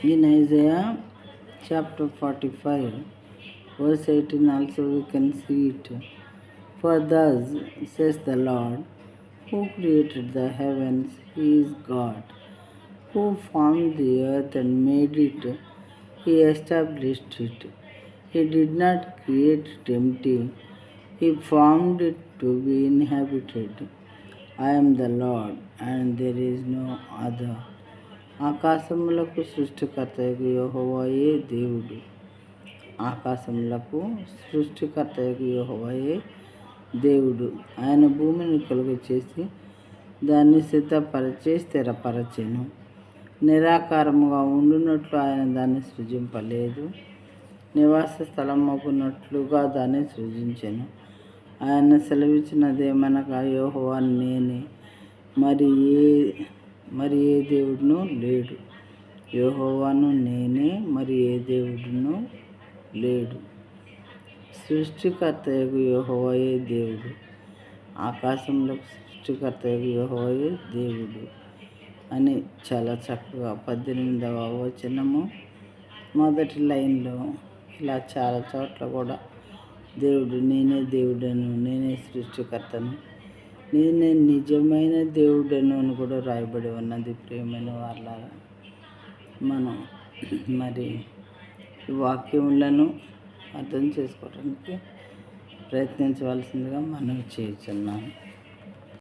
In Isaiah chapter 45, verse 18 also we can see it. For thus says the Lord, who created the heavens, He is God. Who formed the earth and made it, He established it. He did not create it empty, He formed it to be inhabited. I am the Lord, and there is no other. ఆకాశములకు సృష్టికర్తయగు యెహోవాయే దేవుడు. ఆకాశములకు సృష్టికర్తయగు యెహోవాయే దేవుడు. ఆయన భూమిని కలుగు చేసి దాన్ని సిద్ధపరచి స్థిరపరచెను. నిరాకారముగా ఉండునట్లు ఆయన దాన్ని సృజింపలేదు. నివాస స్థలమగునట్లుగా దాన్ని సృజించెను. ఆయన సెలవిచ్చినదేమనగా, యెహోవా నేనే, మరి ఏ దేవుడును లేడు. యెహోవాను నేనే, మరి ఏ దేవుడును లేడు. సృష్టికర్తయగు యెహోవాయే దేవుడు. ఆకాశంలో సృష్టికర్తయగు యెహోవాయే దేవుడు అని చాలా చక్కగా 18వ వచనము మొదటి లైన్లో ఇలా చాలా చోట్ల కూడా దేవుడు నేనే దేవుడను, నేనే సృష్టికర్తను, నేనే నిజమైన దేవుడను అని కూడా రాయబడి ఉన్నది. ప్రియమైన వాళ్ళారా, మనం మరి ఈ వాక్యములను అర్థం చేసుకోవడానికి ప్రయత్నించవలసిందిగా మనం చేస్తున్నాము.